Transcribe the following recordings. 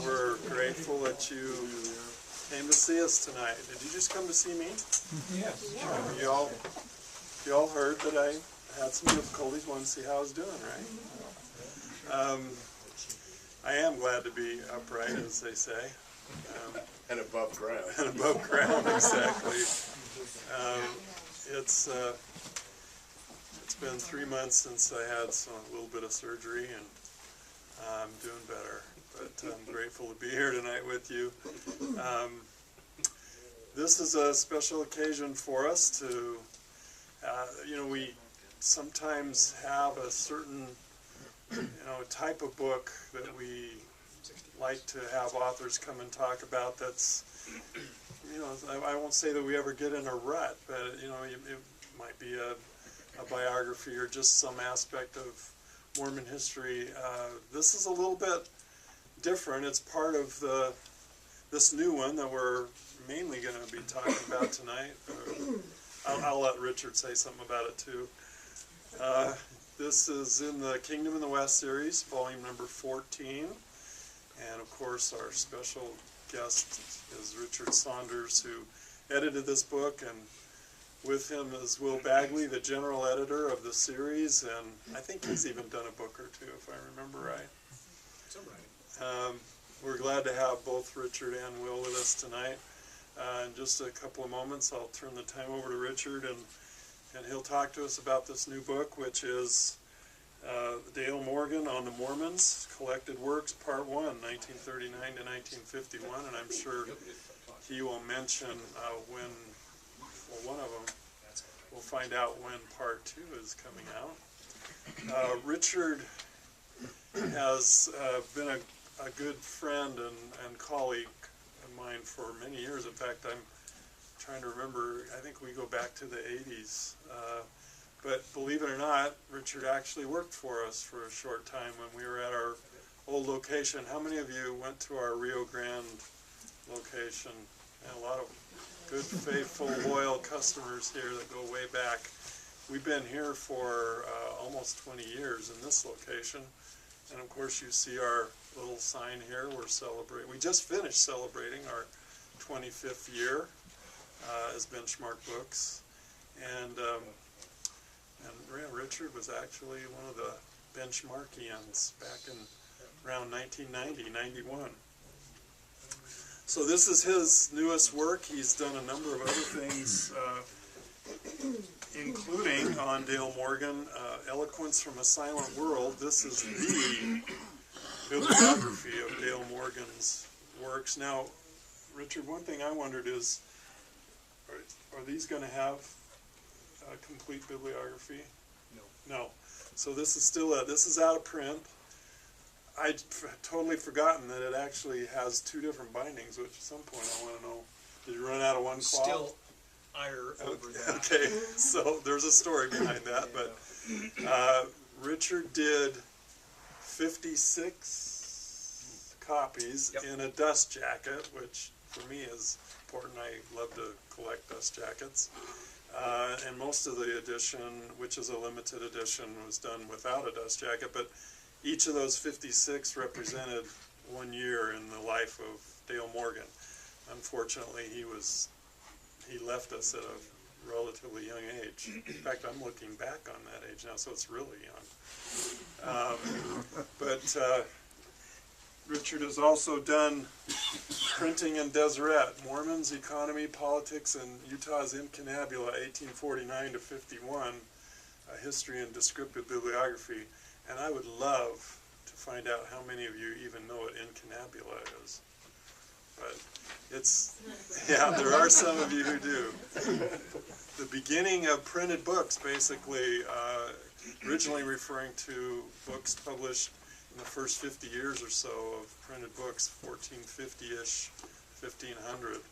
We're grateful that you came to see us tonight. Did you just come to see me? Yes. You all heard that I had some difficulties, wanted to see how I was doing, right? I am glad to be upright, as they say. And above ground. And above ground, exactly. It's been 3 months since I had a little bit of surgery, and I'm doing better. But I'm grateful to be here tonight with you. This is a special occasion for us to, we sometimes have a certain, type of book that we like to have authors come and talk about that's, I won't say that we ever get in a rut, but, it might be a biography or just some aspect of Mormon history. This is a little bit different. It's part of this new one that we're mainly going to be talking about tonight. I'll let Richard say something about it too. This is in the Kingdom in the West series, volume number 14. And of course our special guest is Richard Saunders, who edited this book, and with him is Will Bagley, the general editor of the series, and I think he's even done a book or two, if I remember right. That's all right. We're glad to have both Richard and Will with us tonight. In just a couple of moments, I'll turn the time over to Richard, and he'll talk to us about this new book, which is Dale Morgan on the Mormons, Collected Works, Part 1, 1939 to 1951, and I'm sure he will mention one of them. We'll find out when Part 2 is coming out. Richard has been a good friend and colleague of mine for many years. In fact, I'm trying to remember, I think we go back to the 80s. But believe it or not, Richard actually worked for us for a short time when we were at our old location. How many of you went to our Rio Grande location? And a lot of good, faithful, loyal customers here that go way back. We've been here for almost 20 years in this location. And of course you see our little sign here. We just finished celebrating our 25th year as Benchmark Books. And Richard was actually one of the Benchmarkians back in around 1990, 91. So this is his newest work. He's done a number of other things, including on Dale Morgan, Eloquence from a Silent World. This is the bibliography of Dale Morgan's works. Now, Richard, one thing I wondered is, are these going to have a complete bibliography? No. So this is out of print. I'd totally forgotten that it actually has two different bindings, which at some point I want to know, did you run out of one cloth? Still ire over that. Okay, so there's a story behind that, but Richard did 56 copies in a dust jacket, which for me is important. I love to collect dust jackets. And most of the edition, which is a limited edition, was done without a dust jacket, but each of those 56 represented 1 year in the life of Dale Morgan. Unfortunately, he left us at a relatively young age. In fact, I'm looking back on that age now, so it's really young. But Richard has also done printing in Deseret, Mormons, Economy, Politics, and Utah's Incunabula, 1849 to 51, a history and descriptive bibliography. And I would love to find out how many of you even know what Incunabula is. But there are some of you who do. The beginning of printed books, basically, originally referring to books published in the first 50 years or so of printed books, 1450-ish, 1500.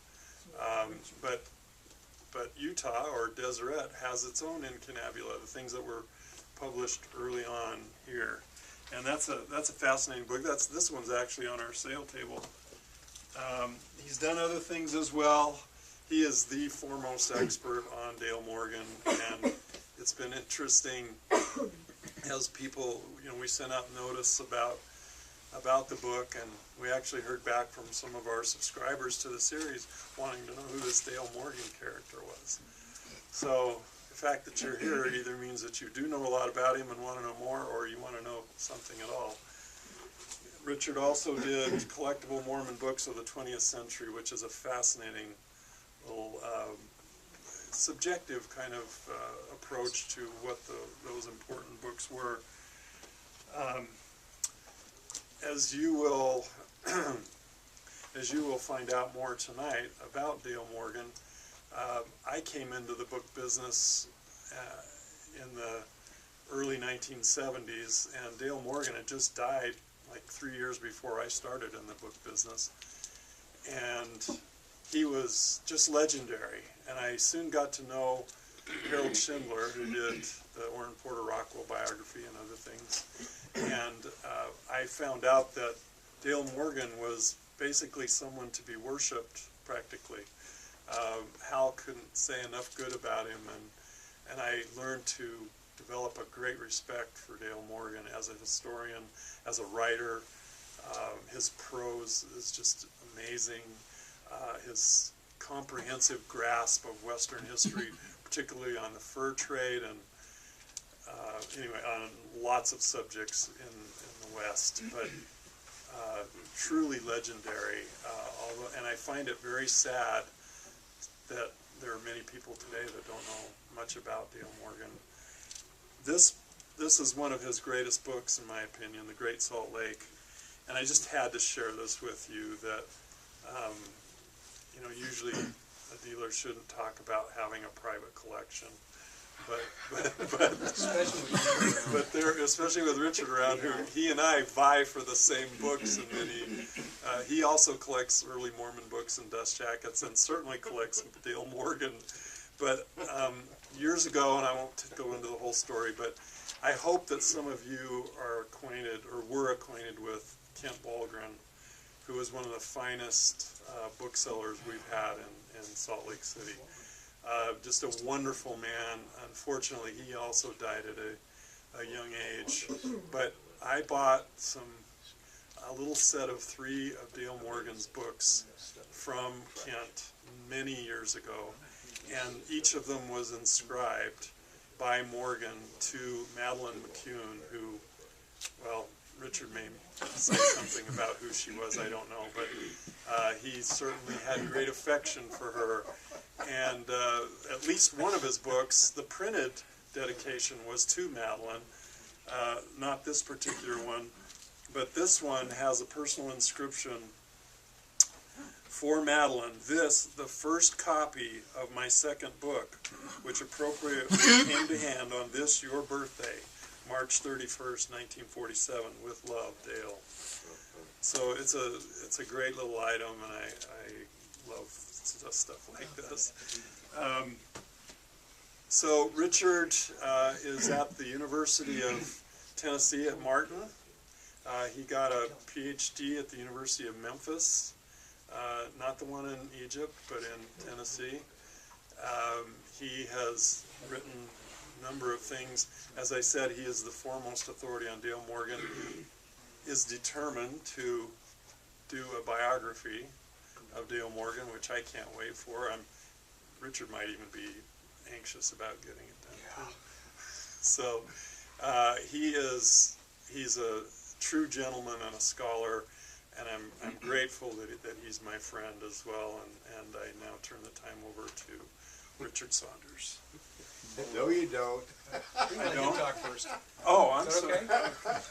But Utah, or Deseret, has its own Incunabula, the things that were published early on here. And that's a fascinating book. This one's actually on our sale table. He's done other things as well. He is the foremost expert on Dale Morgan, and it's been interesting as people, we sent out notice about about the book, and we actually heard back from some of our subscribers to the series wanting to know who this Dale Morgan character was. So the fact that you're here either means that you do know a lot about him and want to know more, or you want to know something at all. Richard also did Collectible Mormon Books of the 20th Century, which is a fascinating little subjective kind of approach to what those important books were. As you will find out more tonight about Dale Morgan, I came into the book business in the early 1970s, and Dale Morgan had just died like 3 years before I started in the book business, and he was just legendary. And I soon got to know Harold Schindler, who did the Orrin Porter Rockwell biography and other things, and I found out that Dale Morgan was basically someone to be worshipped, practically. Hal couldn't say enough good about him, and I learned to develop a great respect for Dale Morgan as a historian, as a writer. His prose is just amazing. His comprehensive grasp of Western history, particularly on the fur trade, and anyway, on lots of subjects in the West, but truly legendary. And I find it very sad that there are many people today that don't know much about Dale Morgan. This is one of his greatest books, in my opinion, The Great Salt Lake, and I just had to share this with you that, usually a dealer shouldn't talk about having a private collection, especially with Richard around, who he and I vie for the same books, and he also collects early Mormon books and dust jackets, and certainly collects Dale Morgan. But years ago, and I won't go into the whole story, but I hope that some of you are acquainted or were acquainted with Kent Walgren, who was one of the finest booksellers we've had in Salt Lake City. Just a wonderful man. Unfortunately, he also died at a young age. But I bought a little set of 3 of Dale Morgan's books from Kent many years ago, and each of them was inscribed by Morgan to Madeline McCune, who, well, Richard may say something about who she was, I don't know, but he certainly had great affection for her. And at least one of his books, the printed dedication, was to Madeline, not this particular one, but this one has a personal inscription for Madeline. This, the first copy of my second book, which appropriately came to hand on this, your birthday, March 31st, 1947, with love, Dale. So it's a great little item, and I love stuff like this. So Richard is at the University of Tennessee at Martin. He got a PhD at the University of Memphis, not the one in Egypt, but in Tennessee. He has written a number of things. As I said, he is the foremost authority on Dale Morgan. He is determined to do a biography of Dale Morgan, which I can't wait for. Richard might even be anxious about getting it done. Yeah. So he's a true gentleman and a scholar, and I'm grateful that he's my friend as well. And I now turn the time over to Richard Saunders. No, you don't. I don't talk first. Oh, I'm sorry.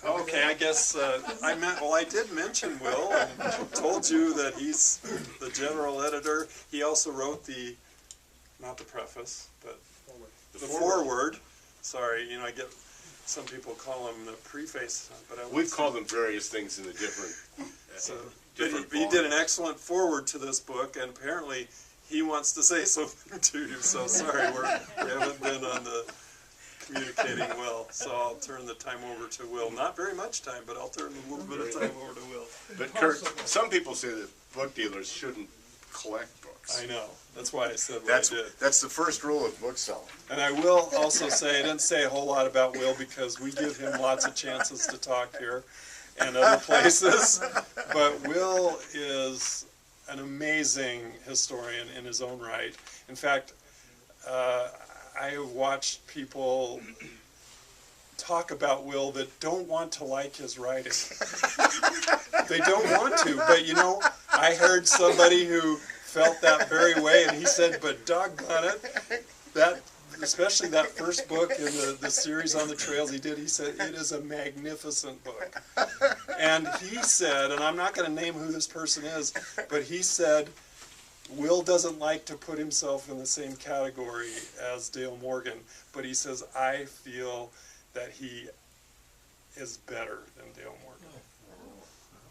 Okay, I guess I did mention Will and told you that he's the general editor. He also wrote not the preface, but the foreword. Sorry, I get some people call him the preface, but we've called them various things in the different. He did an excellent foreword to this book, and apparently he wants to say something to you. So sorry, we haven't been on the communicating well. So I'll turn the time over to Will. Not very much time, but I'll turn a little bit of time over to Will. But Kurt, some people say that book dealers shouldn't collect books. I know. That's why I said what I did. That's the first rule of bookselling. And I will also say, I didn't say a whole lot about Will because we give him lots of chances to talk here. and other places. But Will is an amazing historian in his own right. In fact, I have watched people talk about Will that don't want to like his writing. They don't want to, but you know, I heard somebody who felt that very way, and he said, but doggone it, that, especially that first book in the series on the trails he did, he said, it is a magnificent book. And he said, and I'm not going to name who this person is, but he said, Will doesn't like to put himself in the same category as Dale Morgan, but he says, I feel that he is better than Dale Morgan.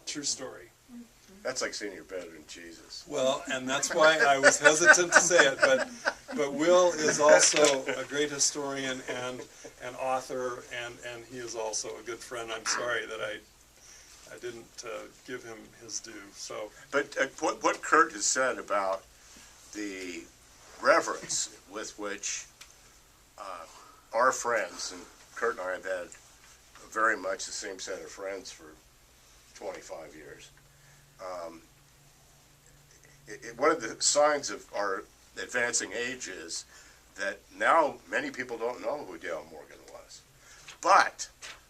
True story. That's like saying you're better than Jesus. Well, and that's why I was hesitant to say it, but Will is also a great historian and an author, and he is also a good friend. I'm sorry that I didn't give him his due. So, But what Kurt has said about the reverence with which our friends, and Kurt and I have had very much the same set of friends for 25 years. One of the signs of our advancing age is that now many people don't know who Dale Morgan was. But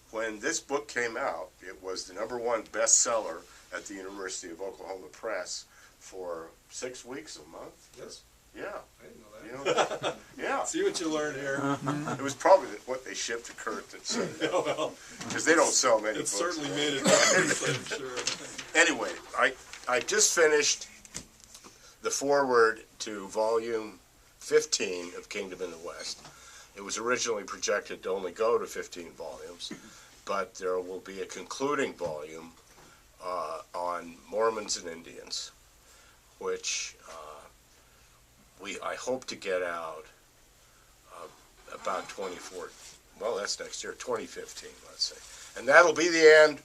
when this book came out, it was the #1 bestseller at the University of Oklahoma Press for 6 weeks, a month. Yes, Yeah. I didn't know that. You know, yeah. see what you learn here. It was probably what they shipped to Kurt that said it. Oh, well, Because they don't sell many it books. certainly made it nice, I'm sure. Anyway, I just finished the foreword to volume 15 of Kingdom in the West. It was originally projected to only go to 15 volumes, but there will be a concluding volume on Mormons and Indians, which I hope to get out about 2014. Well, that's next year, 2015, let's say. And that'll be the end.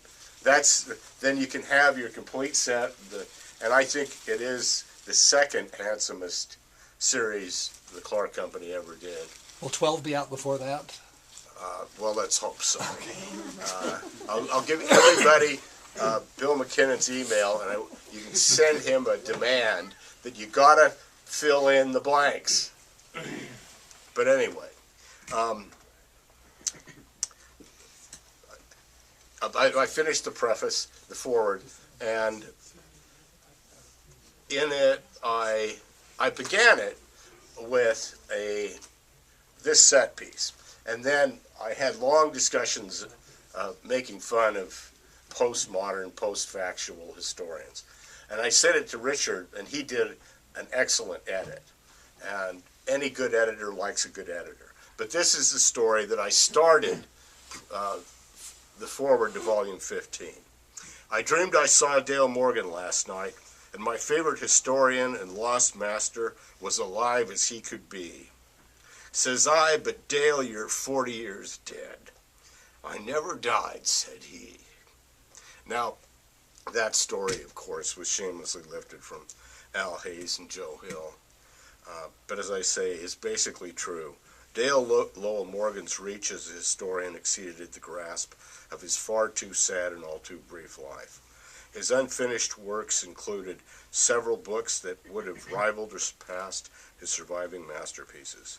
Then you can have your complete set. And I think it is the second handsomest series the Clark Company ever did. Will 12 be out before that? Well, let's hope so. I'll give everybody Bill McKinnon's email, and you can send him a demand that you gotta fill in the blanks. But anyway, I finished the preface, the foreword, and in it I began it with this set piece, and then I had long discussions making fun of postmodern, post-factual historians. And I sent it to Richard, and he did an excellent edit. And any good editor likes a good editor. But this is the story that I started the foreword to volume 15. I dreamed I saw Dale Morgan last night, and my favorite historian and lost master was alive as he could be. Says I, but Dale, you're 40 years dead. I never died, said he. Now, that story, of course, was shamelessly lifted from Al Hayes and Joe Hill. But as I say, is basically true. Dale Lowell Morgan's reach as a historian exceeded the grasp of his far too sad and all too brief life. His unfinished works included several books that would have rivaled or surpassed his surviving masterpieces.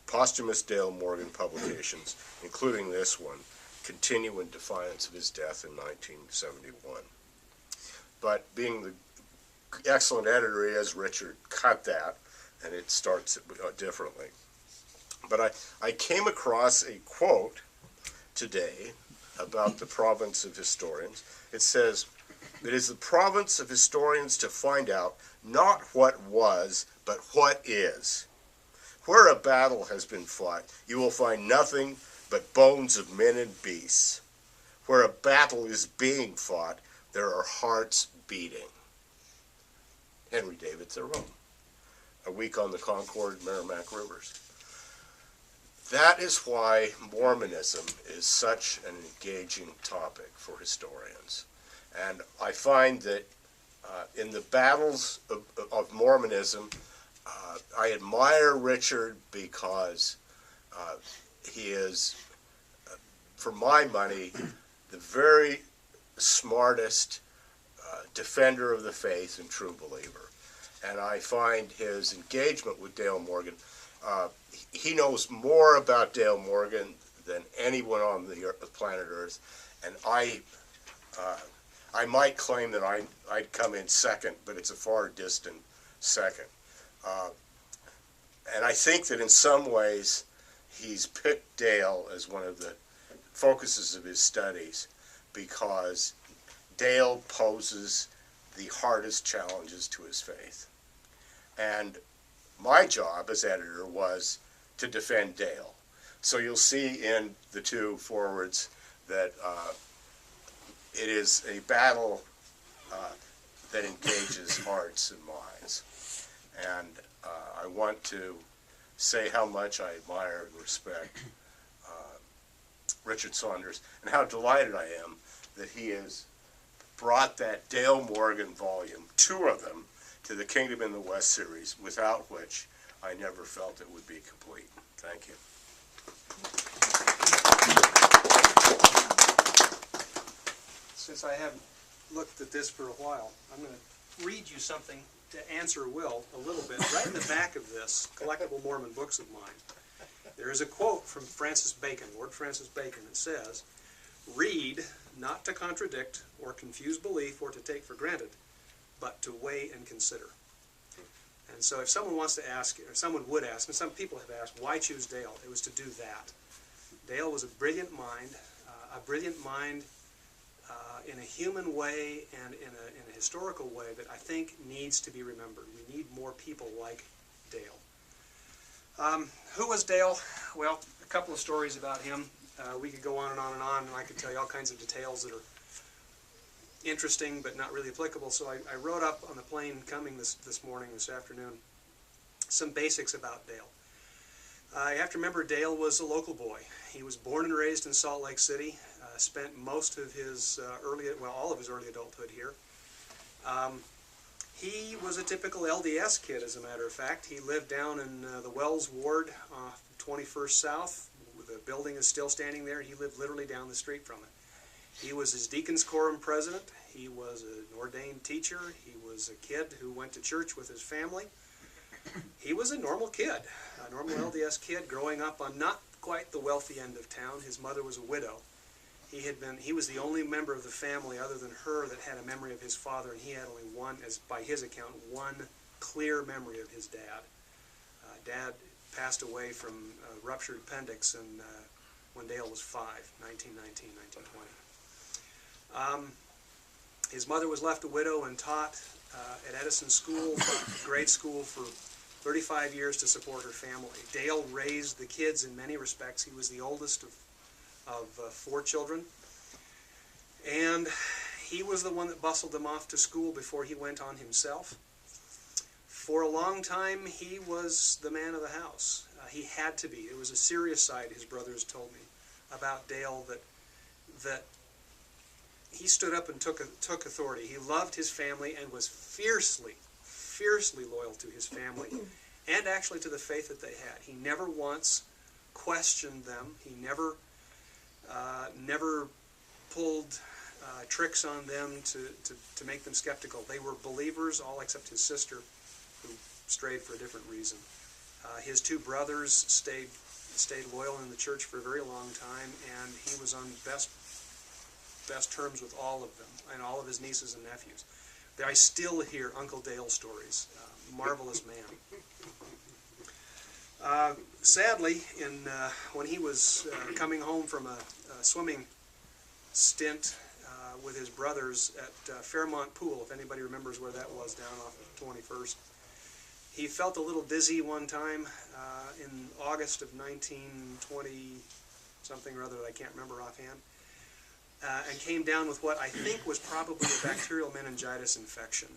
Posthumous Dale Morgan publications, including this one, continue in defiance of his death in 1971. But being the excellent editor he is, Richard cut that, and it starts differently. But I came across a quote today about the province of historians. It says, "It is the province of historians to find out not what was, but what is. Where a battle has been fought, you will find nothing but bones of men and beasts. Where a battle is being fought, there are hearts beating." Henry David Thoreau. A week on the Concord Merrimack Rivers. That is why Mormonism is such an engaging topic for historians. And I find that in the battles of Mormonism, I admire Richard because he is, for my money, the very smartest defender of the faith and true believer. And I find his engagement with Dale Morgan, he knows more about Dale Morgan than anyone on the planet Earth. And I might claim that I'd come in second, but it's a far distant second. And I think that in some ways he's picked Dale as one of the focuses of his studies because Dale poses the hardest challenges to his faith. And my job as editor was to defend Dale. So you'll see in the two forwards that it is a battle that engages hearts and minds. And I want to say how much I admire and respect Richard Saunders and how delighted I am that he has brought that Dale Morgan volume, 2 of them, to the Kingdom in the West series, without which I never felt it would be complete. Thank you. Since I haven't looked at this for a while, I'm going to read you something to answer Will a little bit. Right in the back of this collectible Mormon books of mine, there is a quote from Francis Bacon, Lord Francis Bacon, that says, "Read, not to contradict or confuse belief or to take for granted, but to weigh and consider." And so if someone wants to ask, or someone would ask, and some people have asked, why choose Dale? It was to do that. Dale was a brilliant mind in a human way and in a historical way that I think needs to be remembered. We need more people like Dale. Who was Dale? Well, a couple of stories about him. We could go on and on and on, and I could tell you all kinds of details that are interesting but not really applicable. So I wrote up on the plane coming this afternoon, some basics about Dale. You have to remember Dale was a local boy. He was born and raised in Salt Lake City, spent most of his all of his early adulthood here. He was a typical LDS kid, as a matter of fact. He lived down in the Wells Ward, 21st South. The building is still standing there. He lived literally down the street from it. He was his deacon's quorum president. He was an ordained teacher. He was a kid who went to church with his family. He was a normal kid, a normal LDS kid growing up on not quite the wealthy end of town. His mother was a widow. He was the only member of the family other than her that had a memory of his father, and he had only one, as by his account, one clear memory of his dad. Dad passed away from a ruptured appendix when Dale was 5, 1919, 1920. His mother was left a widow and taught at Edison School, grade school, for 35 years to support her family. Dale raised the kids in many respects. He was the oldest of 4 children, and he was the one that bustled them off to school before he went on himself. For a long time, he was the man of the house. He had to be. It was a serious side, his brothers told me, about Dale, that he stood up and took authority. He loved his family and was fiercely loyal to his family and actually to the faith that they had. He never once questioned them. He never pulled tricks on them to make them skeptical. They were believers, all except his sister, who strayed for a different reason. His 2 brothers stayed loyal in the church for a very long time, and he was on best terms with all of them and all of his nieces and nephews. I still hear Uncle Dale stories. Marvelous man. Sadly, when he was coming home from a swimming stint with his brothers at Fairmont Pool, if anybody remembers where that was, down off 21st, he felt a little dizzy one time in August of 1920, something or other that I can't remember offhand, and came down with what I think was probably a bacterial meningitis infection.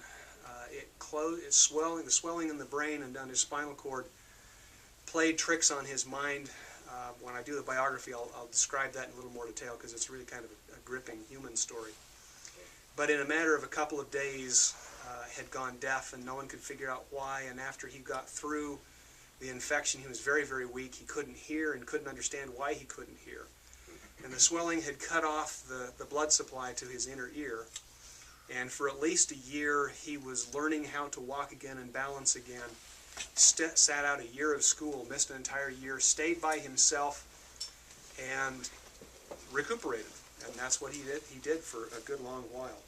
The swelling in the brain and down his spinal cord played tricks on his mind. When I do the biography, I'll describe that in a little more detail because it's really kind of a gripping human story. But in a matter of a couple of days, had gone deaf, and no one could figure out why. And after he got through the infection, he was very, very weak. He couldn't hear and couldn't understand why he couldn't hear. And the swelling had cut off the blood supply to his inner ear. And for at least a year, he was learning how to walk again and balance again. Sat out a year of school, missed an entire year, stayed by himself, and recuperated. And that's what he did. He did for a good long while.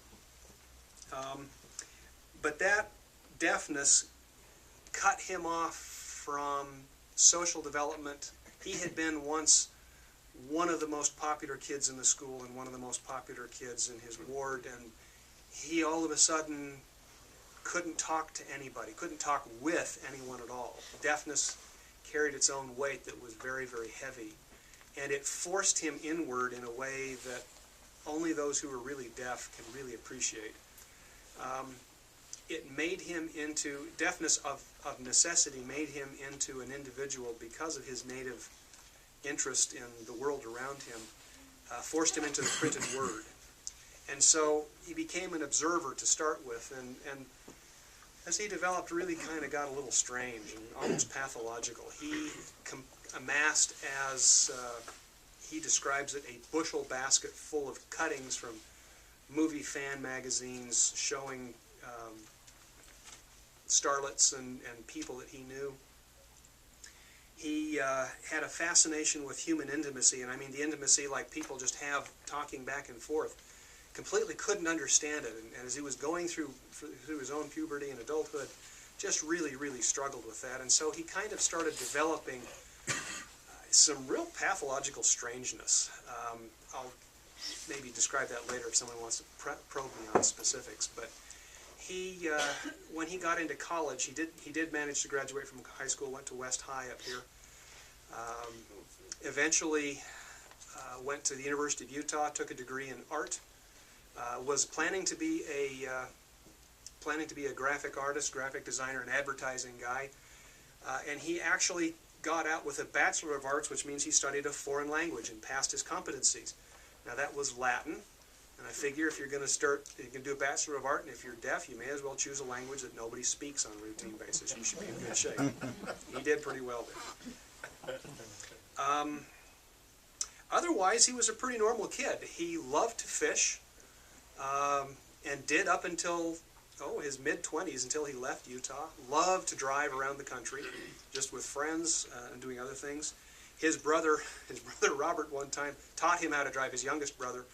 But that deafness cut him off from social development. He had been once one of the most popular kids in the school and one of the most popular kids in his ward, and he all of a sudden couldn't talk to anybody, couldn't talk with anyone at all. Deafness carried its own weight that was very, very heavy, and it forced him inward in a way that only those who are really deaf can really appreciate. It made him into, deafness of necessity made him into an individual because of his native interest in the world around him, forced him into the printed word. And so he became an observer to start with, and as he developed, really kind of got a little strange and almost pathological. He amassed, as he describes it, a bushel basket full of cuttings from movie fan magazines showing starlets and people that he knew. He had a fascination with human intimacy, and I mean the intimacy like people just have talking back and forth. Completely couldn't understand it, and as he was going through his own puberty and adulthood, just really, really struggled with that. And so he kind of started developing some real pathological strangeness. I'll maybe describe that later if someone wants to probe me on specifics. But he, when he got into college, he did manage to graduate from high school, went to West High up here. Eventually went to the University of Utah, took a degree in art. Was planning to be a graphic artist, graphic designer, and advertising guy, and he actually got out with a Bachelor of Arts, which means he studied a foreign language and passed his competencies. Now that was Latin, and I figure if you're going to start, you can do a Bachelor of Art, and if you're deaf, you may as well choose a language that nobody speaks on a routine basis. You should be in good shape. He did pretty well there. Otherwise, he was a pretty normal kid. He loved to fish. And did up until his mid-20s, until he left Utah. Loved to drive around the country, just with friends and doing other things. His brother Robert one time taught him how to drive, his youngest brother,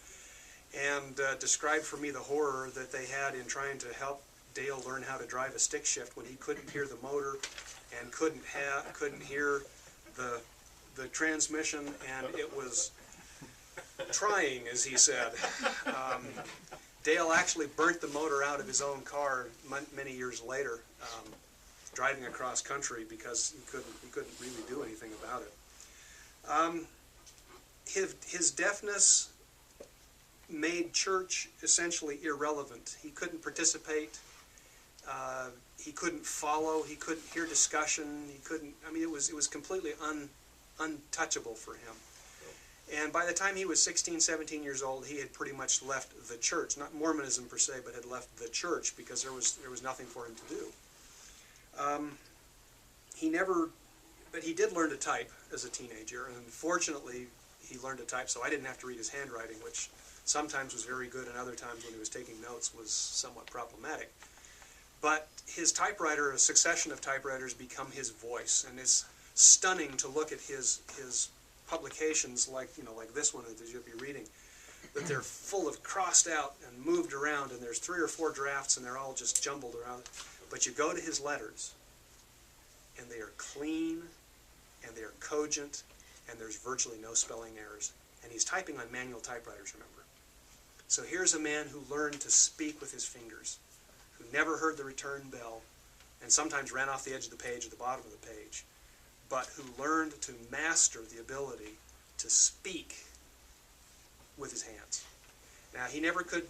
and described for me the horror that they had in trying to help Dale learn how to drive a stick shift when he couldn't hear the motor and couldn't hear the transmission, and it was trying, as he said. Dale actually burnt the motor out of his own car many years later, driving across country because he couldn't really do anything about it. His deafness made church essentially irrelevant. He couldn't participate. He couldn't follow. He couldn't hear discussion. He couldn't. I mean, it was completely untouchable for him. And by the time he was 16, 17 years old, he had pretty much left the church, not Mormonism per se, but had left the church because there was nothing for him to do. But he did learn to type as a teenager, and fortunately he learned to type, so I didn't have to read his handwriting, which sometimes was very good, and other times when he was taking notes was somewhat problematic. But his typewriter, a succession of typewriters, become his voice, and it's stunning to look at his publications like this one that you'll be reading, that they're full of crossed out and moved around, and there's 3 or 4 drafts and they're all just jumbled around. But you go to his letters and they are clean and they are cogent and there's virtually no spelling errors. And he's typing on manual typewriters, remember. So here's a man who learned to speak with his fingers, who never heard the return bell and sometimes ran off the edge of the page at the bottom of the page, but who learned to master the ability to speak with his hands. Now he never could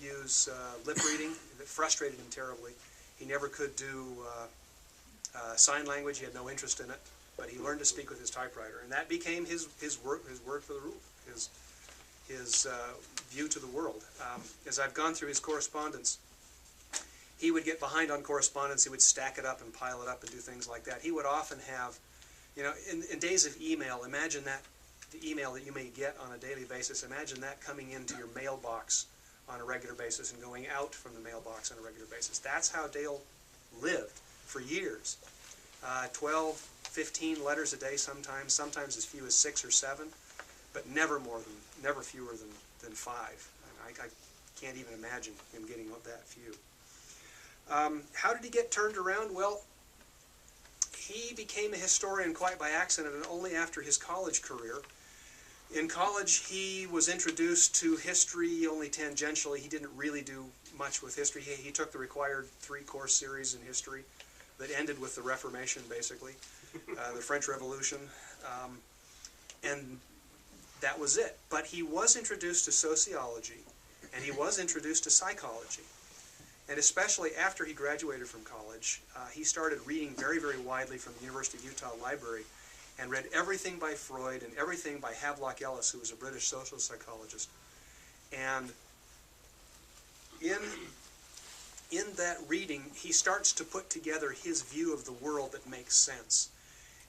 use lip reading. It frustrated him terribly. He never could do sign language. He had no interest in it. But he learned to speak with his typewriter, and that became his word for the rule, his view to the world. As I've gone through his correspondence, he would get behind on correspondence. He would stack it up and pile it up and do things like that. He would often have, in days of email, imagine that the email that you may get on a daily basis, imagine that coming into your mailbox on a regular basis and going out from the mailbox on a regular basis. That's how Dale lived for years. 12, 15 letters a day sometimes as few as 6 or 7, but never fewer than 5. I can't even imagine him getting that few. How did he get turned around? Well, he became a historian quite by accident and only after his college career. In college, he was introduced to history only tangentially. He didn't really do much with history. He took the required 3-course series in history that ended with the Reformation, basically, the French Revolution, and that was it. But he was introduced to sociology, and he was introduced to psychology. And especially after he graduated from college, he started reading very, very widely from the University of Utah Library and read everything by Freud and everything by Havelock Ellis, who was a British social psychologist. And in that reading, he starts to put together his view of the world that makes sense.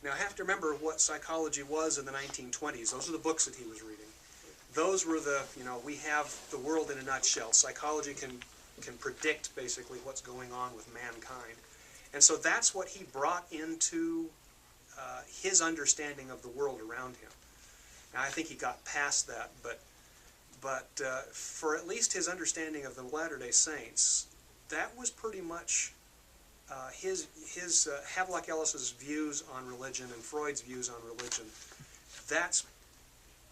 Now, I have to remember what psychology was in the 1920s. Those are the books that he was reading. Those were we have the world in a nutshell. Psychology can predict basically what's going on with mankind. And so that's what he brought into his understanding of the world around him. Now, I think he got past that, but for at least his understanding of the Latter-day Saints, that was pretty much his Havelock Ellis's views on religion and Freud's views on religion. That's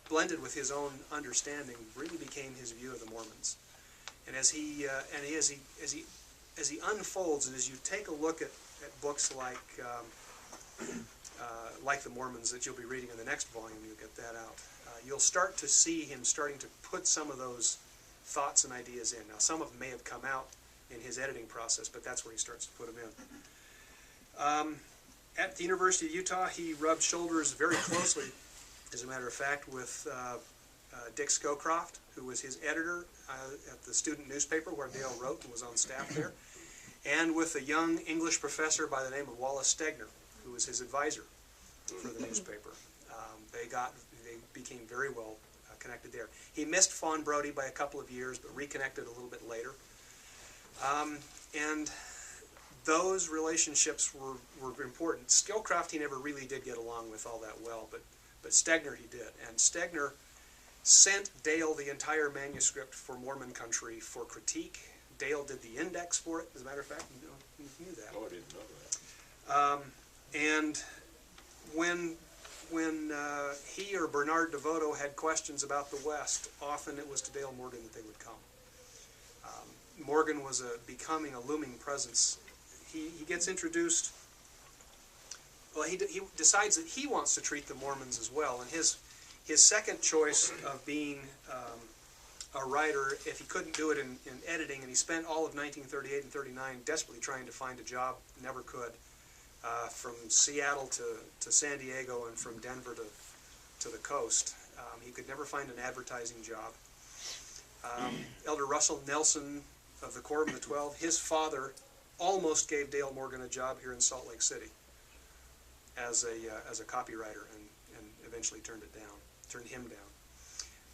blended with his own understanding really became his view of the Mormons. And as he unfolds, and as you take a look at books like the Mormons that you'll be reading in the next volume, you'll get that out. You'll start to see him starting to put some of those thoughts and ideas in. Now, some of them may have come out in his editing process, but that's where he starts to put them in. At the University of Utah, he rubbed shoulders very closely, as a matter of fact, with Dick Scowcroft, who was his editor at the student newspaper where Dale wrote and was on staff there, and with a young English professor by the name of Wallace Stegner, who was his advisor for the newspaper. They became very well connected there. He missed Fawn Brodie by a couple of years, but reconnected a little bit later. And those relationships were important. Scowcroft he never really did get along with all that well, but Stegner he did. And Stegner sent Dale the entire manuscript for Mormon Country for critique. Dale did the index for it, as a matter of fact. You knew that. Oh, I didn't know that. And when he or Bernard DeVoto had questions about the West, often it was to Dale Morgan that they would come. Morgan was becoming a looming presence. He gets introduced. Well, he decides that he wants to treat the Mormons as well, and his second choice of being a writer, if he couldn't do it in editing, and he spent all of 1938 and 39 desperately trying to find a job, never could. From Seattle to San Diego and from Denver to the coast. He could never find an advertising job. Elder Russell Nelson of the Quorum of the 12, his father almost gave Dale Morgan a job here in Salt Lake City as a copywriter and eventually turned him down.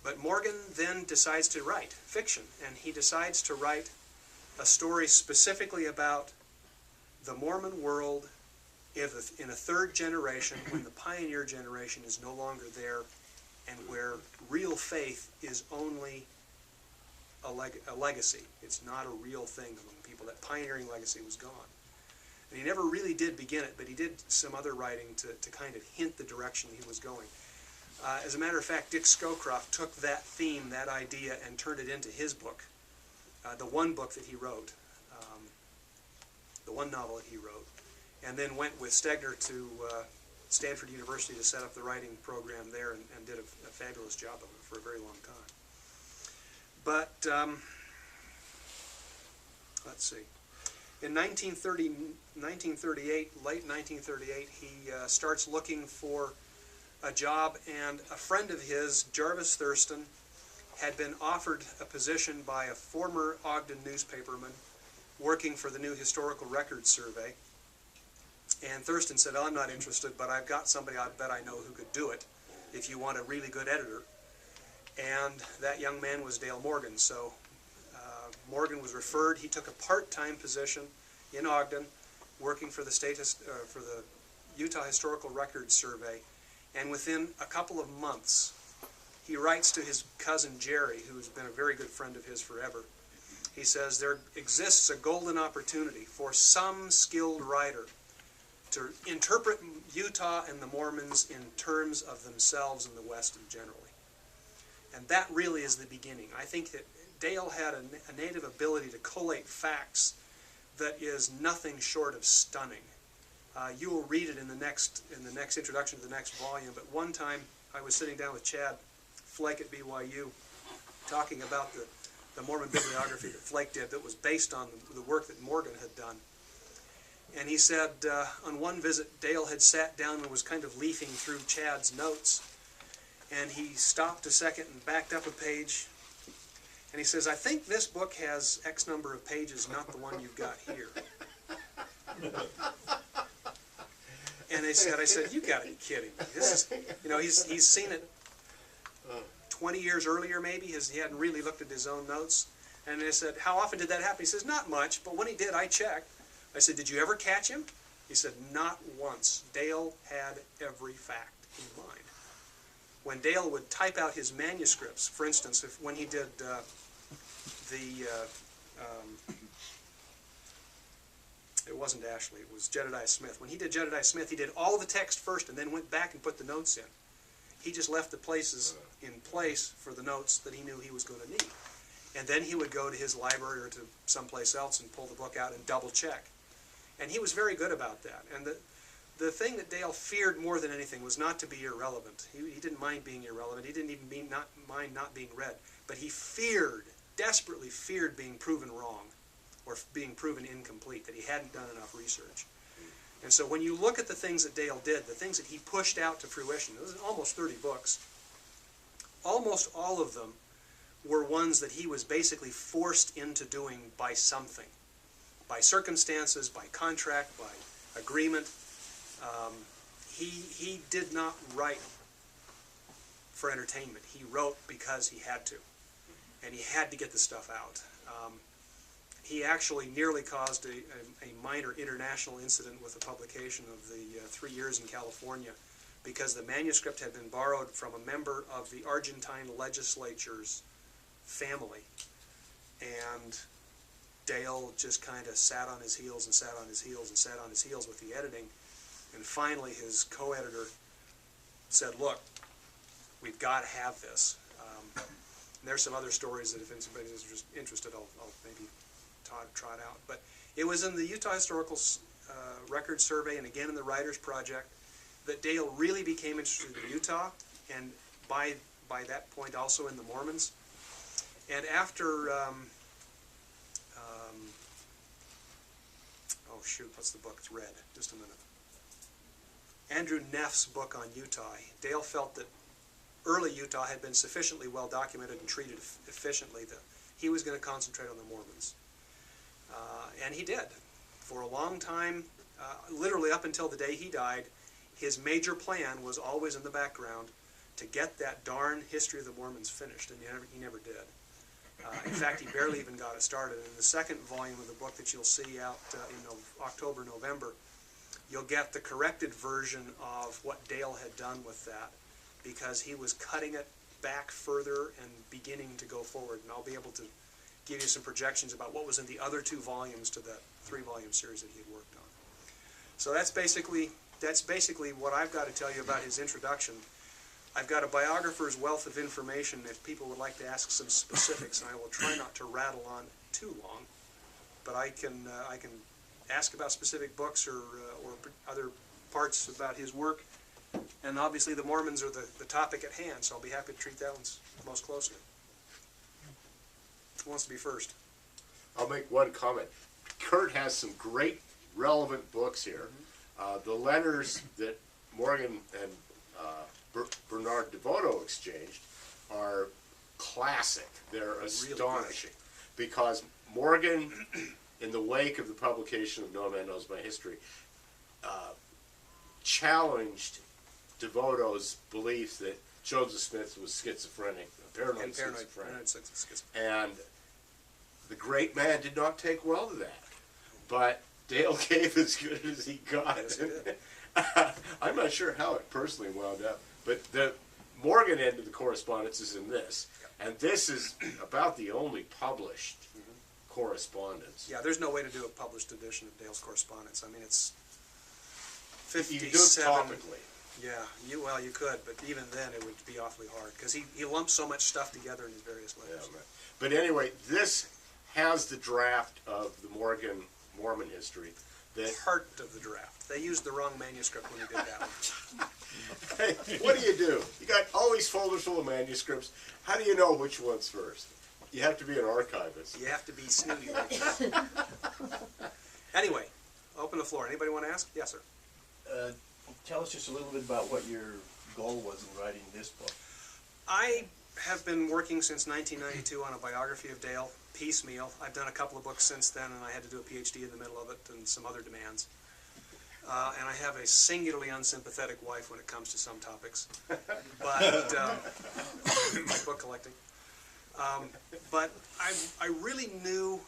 But Morgan then decides to write fiction, and he decides to write a story specifically about the Mormon world in a third generation, when the pioneer generation is no longer there, and where real faith is only a legacy. It's not a real thing among people. That pioneering legacy was gone. And he never really did begin it, but he did some other writing to kind of hint the direction he was going. As a matter of fact, Dick Scowcroft took that theme, that idea, and turned it into his book, the one book that he wrote, the one novel that he wrote, and then went with Stegner to Stanford University to set up the writing program there and did a fabulous job of it for a very long time. But, let's see. In 1938, late 1938, he starts looking for a job, and a friend of his, Jarvis Thurston, had been offered a position by a former Ogden newspaperman working for the new Historical Records Survey. And Thurston said, "Oh, I'm not interested, but I've got somebody I bet I know who could do it." if you want a really good editor. And that young man was Dale Morgan. So Morgan was referred. He took a part-time position in Ogden, working for the for the Utah Historical Records Survey. And within a couple of months, he writes to his cousin Jerry, who's been a very good friend of his forever. He says, there exists a golden opportunity for some skilled writer to interpret Utah and the Mormons in terms of themselves and the West generally. And that really is the beginning. I think that Dale had a native ability to collate facts that is nothing short of stunning. You will read it in the next introduction to the next volume. But one time I was sitting down with Chad Flake at BYU talking about the Mormon bibliography that Flake did that was based on the work that Morgan had done. And he said on one visit Dale had sat down and was kind of leafing through Chad's notes. And he stopped a second and backed up a page. And he says, I think this book has X number of pages, not the one you've got here. And I said, you got to be kidding me. This is, he's seen it 20 years earlier maybe. He hadn't really looked at his own notes. And I said, how often did that happen? He says, not much, but when he did, I checked. I said, did you ever catch him? He said, not once. Dale had every fact in mind. When Dale would type out his manuscripts, for instance, when he did it wasn't Ashley, it was Jedediah Smith. When he did Jedediah Smith, he did all the text first and then went back and put the notes in. He just left the places in place for the notes that he knew he was going to need. And then he would go to his library or to someplace else and pull the book out and double check. And he was very good about that. And the thing that Dale feared more than anything was not to be irrelevant. He didn't mind being irrelevant. He didn't even mind not being read. But he desperately feared being proven wrong or being proven incomplete, that he hadn't done enough research. And so when you look at the things that Dale did, the things that he pushed out to fruition, it was almost 30 books, almost all of them were ones that he was basically forced into doing by something, by circumstances, by contract, by agreement. He did not write for entertainment. He wrote because he had to, and he had to get the stuff out. He actually nearly caused a minor international incident with the publication of the 3 years in California, because the manuscript had been borrowed from a member of the Argentine legislature's family, and Dale just kind of sat on his heels and sat on his heels and sat on his heels with the editing, and finally his co-editor said, look, we've got to have this. And there's some other stories that if anybody's interested, I'll maybe trot out. But it was in the Utah Historical Records Survey and again in the Writers Project that Dale really became interested in Utah, and by that point also in the Mormons. And after, oh shoot, what's the book? It's red. Just a minute. Andrew Neff's book on Utah. Dale felt that early Utah had been sufficiently well documented and treated efficiently that he was going to concentrate on the Mormons. And he did. For a long time, literally up until the day he died, his major plan was always in the background to get that darn History of the Mormons finished, and he never did. In fact, he barely even got it started. In the second volume of the book that you'll see out in October, November, you'll get the corrected version of what Dale had done with that, because he was cutting it back further and beginning to go forward. And I'll be able to give you some projections about what was in the other 2 volumes to that 3-volume series that he had worked on. So that's basically what I've got to tell you about his introduction. I've got a biographer's wealth of information if people would like to ask some specifics, and I will try not to rattle on too long, but I can ask about specific books or other parts about his work. And obviously the Mormons are the topic at hand, so I'll be happy to treat that one most closely. Who wants to be first? I'll make one comment. Kurt has some great relevant books here. The letters that Morgan and Bernard DeVoto exchanged are classic. They're astonishing. Because Morgan, in the wake of the publication of No Man Knows My History, challenged DeVoto's belief that Joseph Smith was schizophrenic, paranoid And schizophrenic. paranoid schizophrenic. And the great man did not take well to that. But Dale gave as good as he got. Yes, he did. I'm not sure how it personally wound up, but the Morgan end of the correspondence is in this. And this is about the only published correspondence. Yeah, there's no way to do a published edition of Dale's correspondence. I mean, it's You do it 57. topically. Yeah, you could, but even then it would be awfully hard because he lumps so much stuff together in his various Yeah, letters. right. But anyway, this has the draft of the Mormon history. That Part of the draft. They used the wrong manuscript when they did that one. Hey, what do? You got all these folders full of manuscripts. How do you know which one's first? You have to be an archivist. You have to be snooty like that. Anyway, open the floor. Anybody want to ask? Yes, sir. Tell us just a little bit about what your goal was in writing this book. I have been working since 1992 on a biography of Dale, piecemeal. I've done a couple of books since then, and I had to do a PhD in the middle of it and some other demands. And I have a singularly unsympathetic wife when it comes to some topics, but like book collecting. But I really knew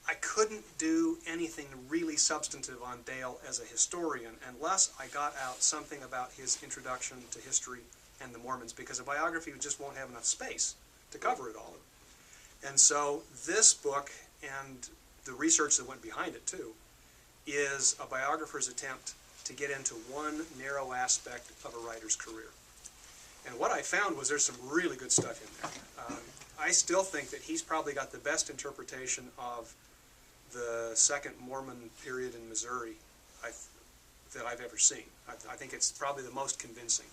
I couldn't do anything really substantive on Dale as a historian unless I got out something about his introduction to history and the Mormons, because a biography just won't have enough space to cover it all. And so this book, and the research that went behind it too, is a biographer's attempt to get into one narrow aspect of a writer's career. And what I found was there's some really good stuff in there. I still think that he's probably got the best interpretation of the second Mormon period in Missouri that I've ever seen. I think it's probably the most convincing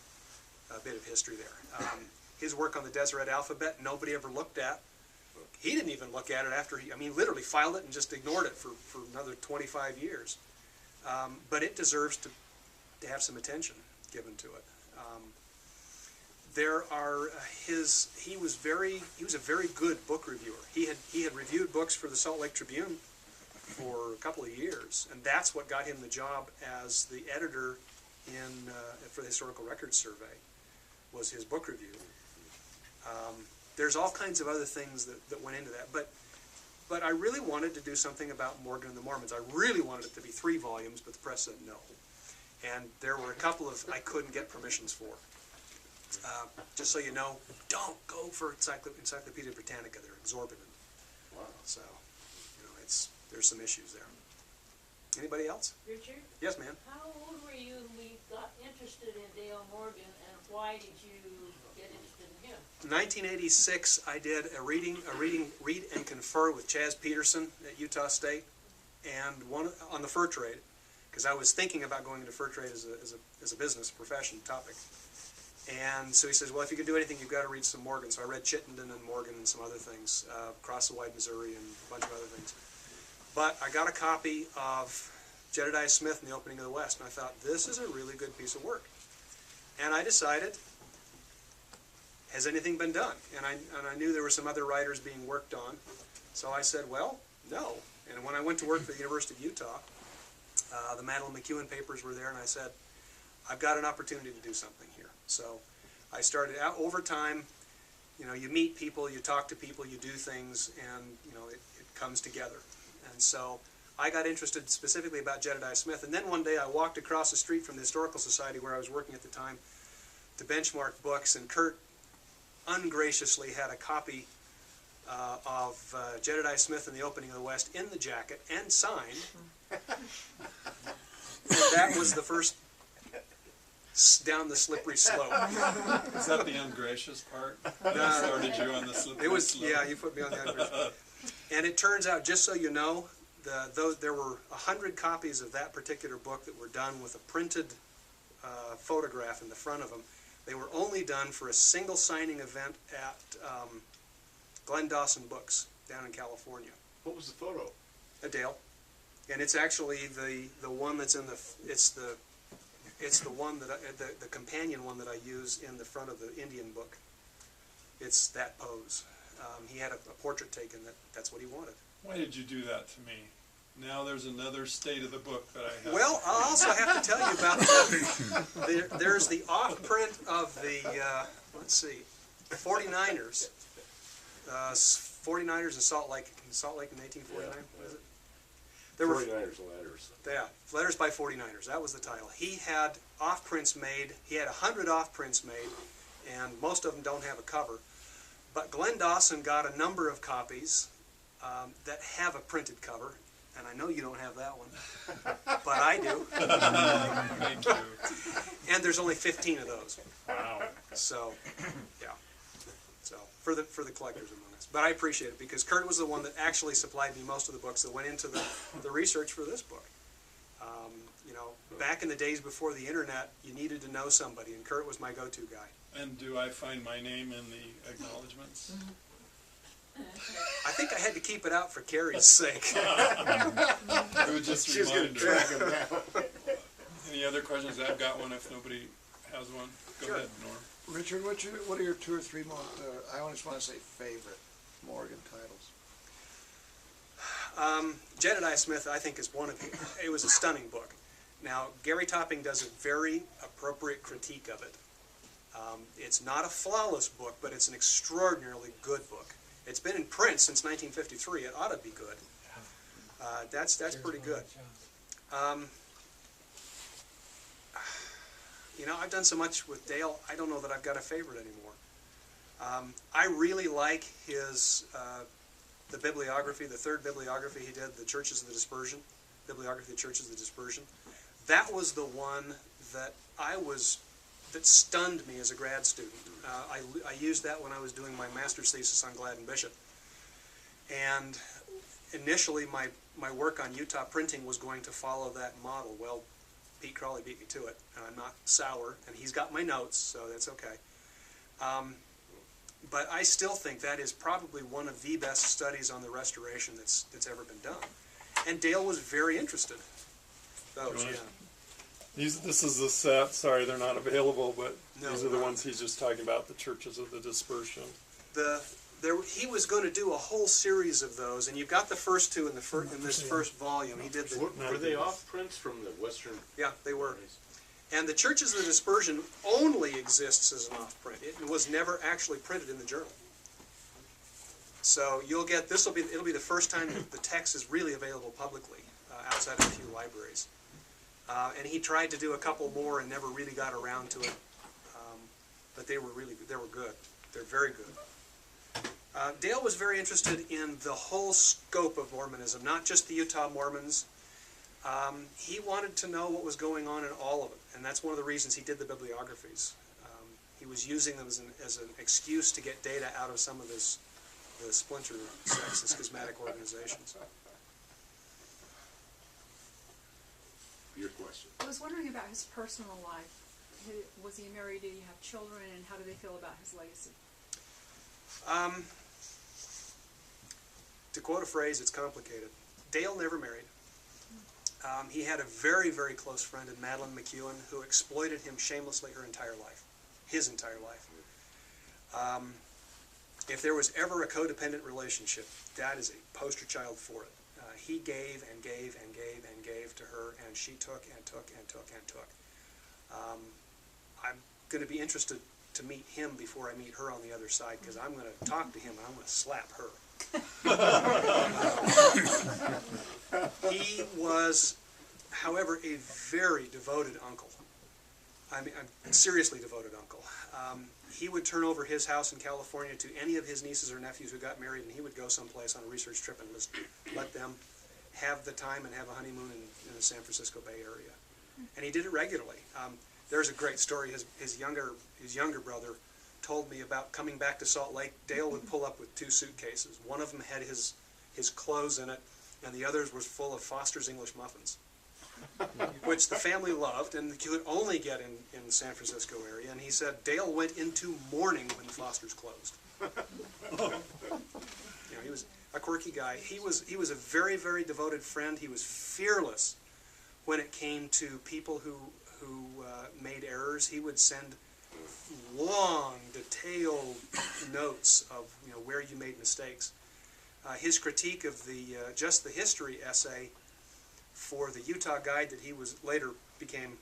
bit of history there. His work on the Deseret alphabet, nobody ever looked at. He didn't even look at it after literally filed it and just ignored it for another 25 years. But it deserves to have some attention given to it. He was a very good book reviewer. He had reviewed books for the Salt Lake Tribune for a couple of years, and that's what got him the job as the editor for the Historical Records Survey, was his book review. There's all kinds of other things that went into that, but I really wanted to do something about Morgan and the Mormons. I really wanted it to be 3 volumes, but the press said no. And there were a couple of I couldn't get permissions for. Just so you know, don't go for Encyclopedia Britannica. They're exorbitant. Wow. So, there's some issues there. Anybody else? Richard, Yes, ma'am. how old were you when you got interested in Dale Morgan, and why did you get interested in him? 1986, I did a read and confer with Chaz Peterson at Utah State, and one on the fur trade, because I was thinking about going into fur trade as a business profession topic. And so he says, well, if you can do anything, you've got to read some Morgan. So I read Chittenden and Morgan and some other things, Across the Wide Missouri and a bunch of other things. But I got a copy of Jedediah Smith and the Opening of the West, and I thought, this is a really good piece of work. And I decided, has anything been done? And I knew there were some other writers being worked on. So I said, well, no. And when I went to work for the University of Utah, the Madeline McEwen papers were there, and I said, I've got an opportunity to do something here. So I started out over time. You meet people, you talk to people, you do things, and it comes together. And so I got interested specifically about Jedediah Smith. And then one day I walked across the street from the Historical Society where I was working at the time to benchmark books, and Kurt ungraciously had a copy of Jedediah Smith and the Opening of the West in the jacket and signed. And that was the first down the slippery slope. Is that the ungracious part? That started you on the slippery slope? Yeah, you put me on the ungracious. And it turns out, just so you know, there were 100 copies of that particular book that were done with a printed photograph in the front of them. They were only done for a single signing event at Glenn Dawson Books down in California. What was the photo? A Dale. And it's actually the one that's in it's the one that the companion one that I use in the front of the Indian book. It's that pose. He had a portrait taken that's what he wanted. Why did you do that to me? Now there's another state of the book that I have. Well, I'll also have to tell you about there's the off-print of the, let's see, 49ers. 49ers in Salt Lake in 1849, was it? There were 49ers letters. Yeah, Letters by 49ers, that was the title. He had off-prints made, he had 100 off-prints made, and most of them don't have a cover. But Glenn Dawson got a number of copies that have a printed cover, and I know you don't have that one, but I do. Thank you. And there's only 15 of those. Wow. So, yeah. So, for the collectors among us. But I appreciate it, because Kurt was the one that actually supplied me most of the books that went into the research for this book. You know, back in the days before the internet, you needed to know somebody, and Kurt was my go-to guy. And do I find my name in the acknowledgments? I think I had to keep it out for Carrie's sake. It was just a She's going to reminder. track him down. Any other questions? I've got one if nobody has one. Go Sure. ahead, Norm. Richard, what are your two or three most, I always want to say favorite Morgan titles? Jedediah Smith, I think, is one of them. It was a stunning book. Now, Gary Topping does a very appropriate critique of it. It's not a flawless book, but it's an extraordinarily good book. It's been in print since 1953. It ought to be good. That's pretty good. You know, I've done so much with Dale, I don't know that I've got a favorite anymore. I really like his, the bibliography, the third bibliography he did, the Churches of the Dispersion, Bibliography of the Churches of the Dispersion. That was the one that that stunned me as a grad student. I used that when I was doing my master's thesis on Gladden Bishop. And initially my work on Utah printing was going to follow that model. Well, Pete Crawley beat me to it, and I'm not sour, and he's got my notes, so that's okay. But I still think that is probably one of the best studies on the restoration that's ever been done. And Dale was very interested. Those, yeah. This is the set. Sorry, they're not available, but No, these are the they're not. ones he's just talking about, the Churches of the Dispersion. He was going to do a whole series of those, and you've got the first two in this first volume. He did the Were they off prints from the Western? yeah, they were. And the Churches of the Dispersion only exists as an off-print. It was never actually printed in the journal. So you'll get it'll be the first time that the text is really available publicly outside of a few libraries. And he tried to do a couple more and never really got around to it. But they were good. They're very good. Dale was very interested in the whole scope of Mormonism, not just the Utah Mormons. He wanted to know what was going on in all of it, and that's one of the reasons he did the bibliographies. He was using them as an excuse to get data out of some of the splinter sects and schismatic organizations. Your question. I was wondering about his personal life. Was he married? Did he have children? And how do they feel about his legacy? To quote a phrase, it's complicated. Dale never married. He had a very, very close friend in Madeline McEwen who exploited him shamelessly her entire life, his entire life. If there was ever a codependent relationship, that is a poster child for it. He gave and gave and gave and gave to her, and she took and took and took and took. I'm going to be interested to meet him before I meet her on the other side, because I'm going to talk to him and I'm going to slap her. He was, however, a very devoted uncle. I mean, a seriously devoted uncle. He would turn over his house in California to any of his nieces or nephews who got married, and he would go someplace on a research trip and just let them have the time and have a honeymoon in the San Francisco Bay Area. And he did it regularly. There's a great story. His younger brother told me about coming back to Salt Lake. Dale would pull up with 2 suitcases. One of them had his clothes in it, and the others was full of Foster's English muffins, which the family loved, and you could only get in the San Francisco area. And he said Dale went into mourning when Foster's closed. He was a quirky guy. He was a very, very devoted friend. He was fearless when it came to people who made errors. He would send long, detailed notes of where you made mistakes. His critique of just the history essay for the Utah Guide that he was later became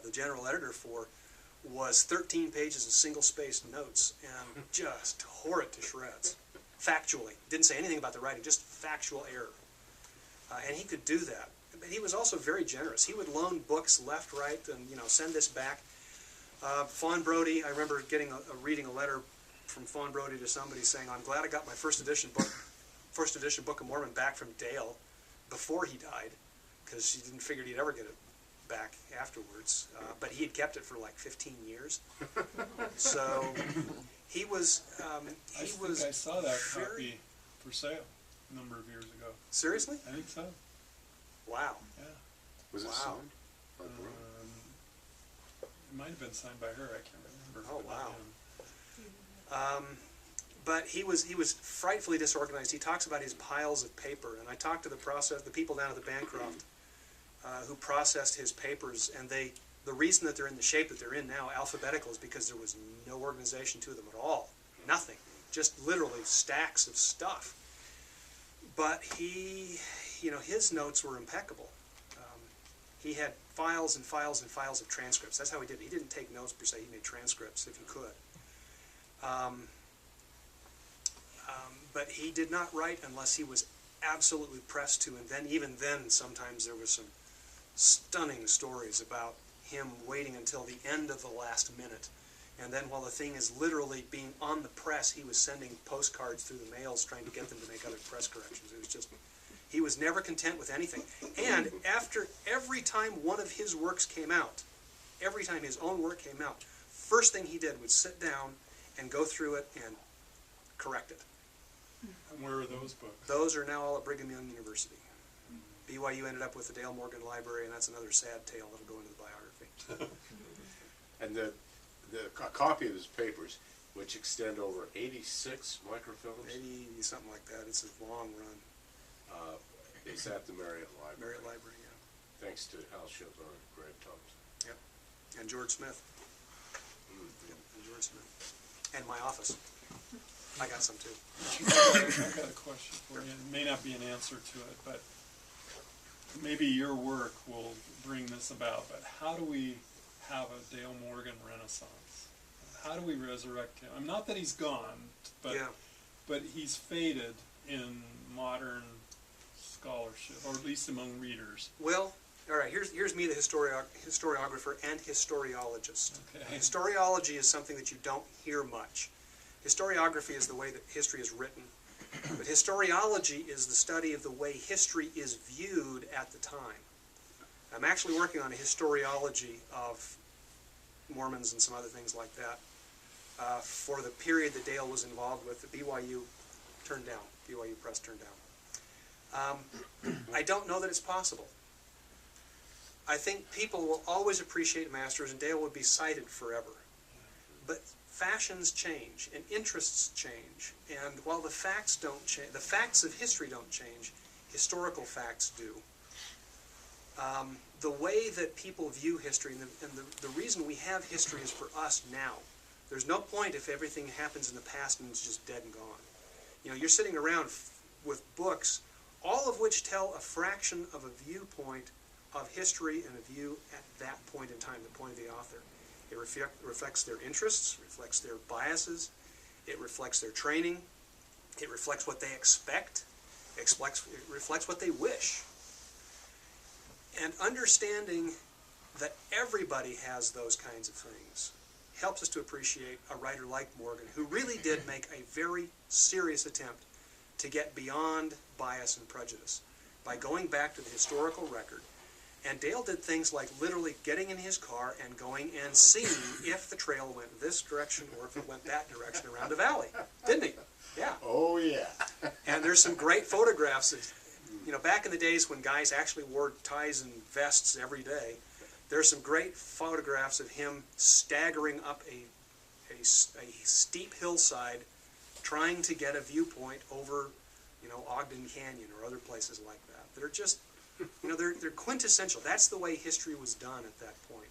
the general editor for, was 13 pages of single-spaced notes and just tore it to shreds. Factually. Didn't say anything about the writing, just factual error. And he could do that. But he was also very generous. He would loan books left, right, and send this back. Fawn Brodie, I remember reading a letter from Fawn Brodie to somebody saying, "I'm glad I got my first edition Book of Mormon back from Dale before he died, because she didn't figure he'd ever get it back afterwards." But he had kept it for like 15 years. So he was. I think I saw that copy for sale a number of years ago. Seriously? I think so. Wow. Yeah. Was it Wow. signed? It might have been signed by her. I can't remember. Oh, but not wow. him. But he was frightfully disorganized. He talks about his piles of paper, and I talked to the people down at the Bancroft who processed his papers, and the reason that they're in the shape that they're in now, alphabetical, is because there was no organization to them at all. Nothing. Just literally stacks of stuff. But his notes were impeccable. He had files and files and files of transcripts. That's how he did it. He didn't take notes per se. He made transcripts if he could. But he did not write unless he was absolutely pressed to. And even then, sometimes there was some stunning stories about him waiting until the end of the last minute. And then while the thing is literally being on the press, he was sending postcards through the mails trying to get them to make other press corrections. It was just, he was never content with anything. And after every time one of his works came out, every time his own work came out, first thing he did was sit down and go through it and correct it. And where are those books? Those are now all at Brigham Young University. BYU ended up with the Dale Morgan Library, and that's another sad tale that'll go into the biography. And a copy of his papers, which extend over 86 microfilms, Maybe something like that. It's a long run. is at the Marriott Library. Marriott Library, yeah. Thanks to Hal Schindler and Greg Thompson. Yep. And George Smith. Yep. And George Smith. And my office. I got some too. I've got a question for you. It may not be an answer to it, but maybe your work will bring this about. But how do we have a Dale Morgan Renaissance? How do we resurrect him? I mean, not that he's gone, but Yeah. but he's faded in modern scholarship, or at least among readers. Well, all right, here's me, the historiographer and historiologist. Okay. Historiology is something that you don't hear much. Historiography is the way that history is written. But historiology is the study of the way history is viewed at the time. I'm actually working on a historiology of Mormons and some other things like that for the period that Dale was involved with, that BYU turned down, BYU Press turned down. I don't know that it's possible. I think people will always appreciate masters, and Dale would be cited forever. But fashions change, and interests change, and while the facts don't change, the facts of history don't change, historical facts do. The way that people view history, and the reason we have history is for us now. There's no point if everything happens in the past and it's just dead and gone. You're sitting around with books, all of which tell a fraction of a viewpoint of history and a view at that point in time, the point of the author. It reflects their interests, reflects their biases, it reflects their training, it reflects what they expect, it reflects what they wish. And understanding that everybody has those kinds of things helps us to appreciate a writer like Morgan, who really did make a very serious attempt to get beyond bias and prejudice by going back to the historical record. And Dale did things like literally getting in his car and going and seeing if the trail went this direction or if it went that direction around a valley. Didn't he? Yeah. Oh, yeah. And there's some great photographs of, back in the days when guys actually wore ties and vests every day, there's some great photographs of him staggering up a steep hillside trying to get a viewpoint over, Ogden Canyon or other places like that. They're just, they're quintessential. That's the way history was done at that point.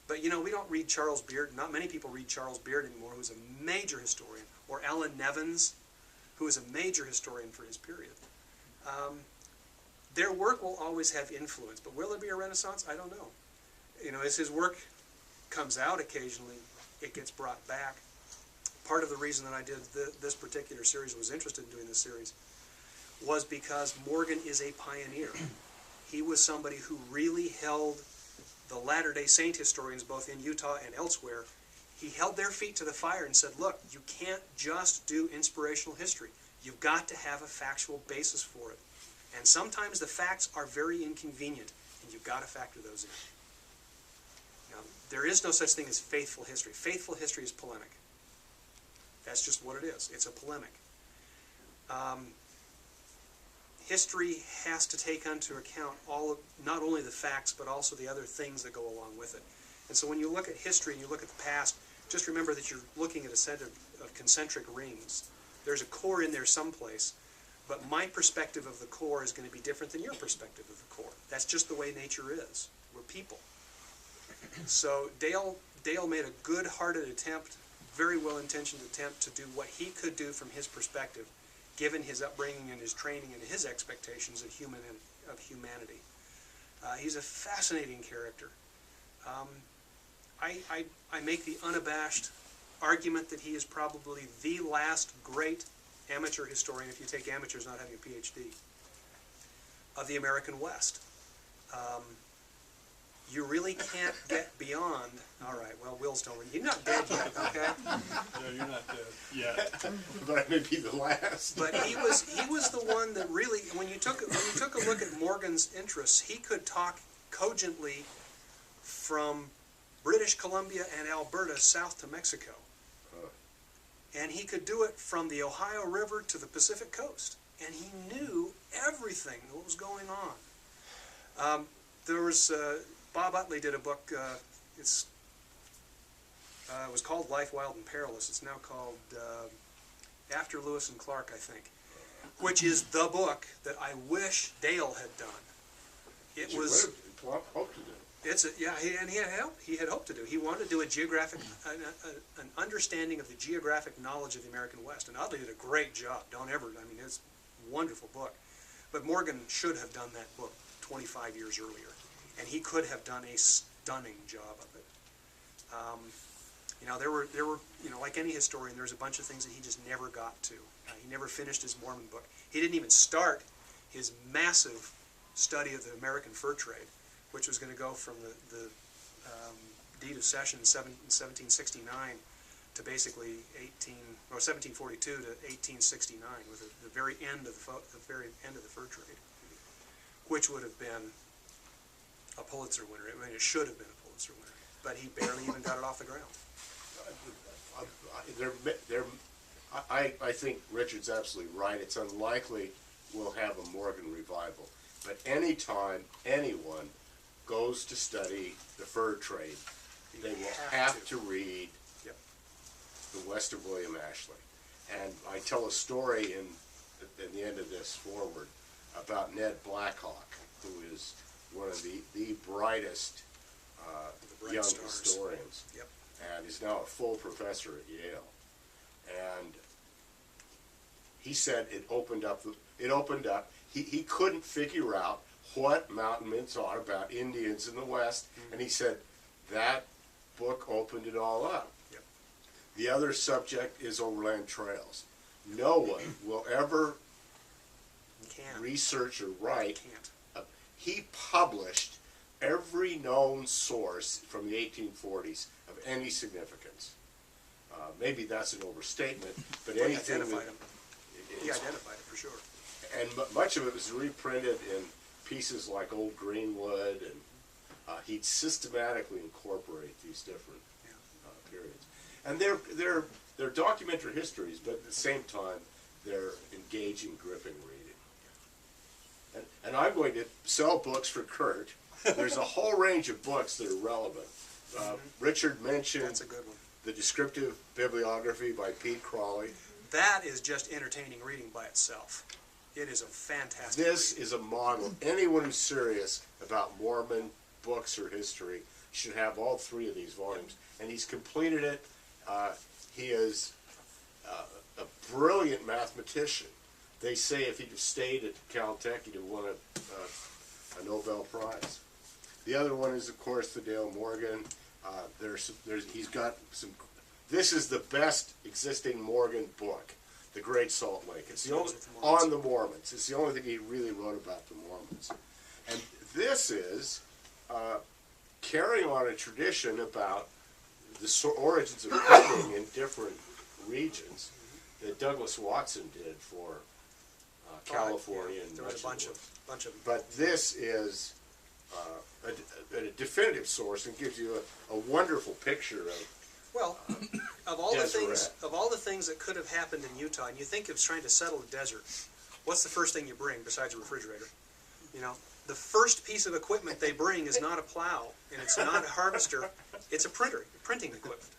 But, we don't read Charles Beard. Not many people read Charles Beard anymore, who's a major historian, or Ellen Nevins, who is a major historian for his period. their work will always have influence, but will there be a renaissance? I don't know. You know, as his work comes out occasionally, it gets brought back. Part of the reason that I did this particular series, was interested in doing this series, was because Morgan is a pioneer. He was somebody who really held the Latter-day Saint historians, both in Utah and elsewhere, he held their feet to the fire and said, look, you can't just do inspirational history. You've got to have a factual basis for it. And sometimes the facts are very inconvenient, and you've got to factor those in. Now, there is no such thing as faithful history. Faithful history is polemic. That's just what it is. It's a polemic. History has to take into account not only the facts, but also the other things that go along with it. And so when you look at history and you look at the past, just remember that you're looking at a set of concentric rings. There's a core in there someplace, but my perspective of the core is going to be different than your perspective of the core. That's just the way nature is. We're people. So Dale made a good-hearted attempt, very well-intentioned attempt to do what he could do from his perspective, given his upbringing and his training and his expectations of humanity. He's a fascinating character. I make the unabashed argument that he is probably the last great amateur historian, if you take amateurs not having a PhD, of the American West. You really can't get beyond, all right, well, Will's told me, you're not dead yet, okay? Yeah, you're not dead yet. But I may be the last. But he was the one that really, when you took a look at Morgan's interests, he could talk cogently from British Columbia and Alberta south to Mexico. And he could do it from the Ohio River to the Pacific coast. And he knew everything that was going on. There was, Bob Utley did a book, it was called Life, Wild and Perilous. It's now called After Lewis and Clark, I think, which is the book that I wish Dale had done. It was... Hope to do. He had hoped to do. He wanted to do an understanding of the geographic knowledge of the American West, and Utley did a great job. It's a wonderful book. But Morgan should have done that book 25 years earlier, and he could have done a stunning job of it. There were, like any historian, there's a bunch of things that he just never got to. He never finished his Mormon book. He didn't even start his massive study of the American fur trade, which was going to go from the deed of cession in 1769 to basically 1742 to 1869, with the very end of the fur trade, which would have been a Pulitzer winner. I mean, it should have been a Pulitzer winner, but he barely even got it off the ground. I think Richard's absolutely right. It's unlikely we'll have a Morgan revival, but anytime anyone goes to study the fur trade, they will have to read The West of William Ashley. And I tell a story in the end of this forward about Ned Blackhawk, who is one of the brightest young historians, and is now a full professor at Yale. And he said it opened up. He couldn't figure out what mountain men thought about Indians in the West, and he said that book opened it all up. Yep. The other subject is overland trails. No one will ever research or write. He published every known source from the 1840s of any significance. Maybe that's an overstatement, but He anything identified that... him. He identified it for sure. And much of it was reprinted in pieces like Old Greenwood, and he'd systematically incorporate these different periods. And they're documentary histories, but at the same time, they're engaging, gripping reading. And I'm going to sell books for Kurt. There's a whole range of books that are relevant. Richard mentioned That's a good one. The Descriptive Bibliography by Pete Crawley. That is just entertaining reading by itself. It is a fantastic This read. is a model. Anyone who's serious about Mormon books or history should have all three of these volumes. And he's completed it. He is a brilliant mathematician. They say if he'd have stayed at Caltech, he'd have won a Nobel Prize. The other one is, of course, the Dale Morgan. He's got some. This is the best existing Morgan book, The Great Salt Lake. It's the only on the Mormons. It's the only thing he really wrote about the Mormons. And this is carrying on a tradition about the origins of printing in different regions that Douglas Watson did for California and there was much a bunch of of bunch of. But this is a definitive source and gives you a wonderful picture of. Well, of all Deseret. the things that could have happened in Utah, and you think of trying to settle a desert, what's the first thing you bring besides a refrigerator? You know, the first piece of equipment they bring is not a plow, and it's not a harvester, it's a printing equipment.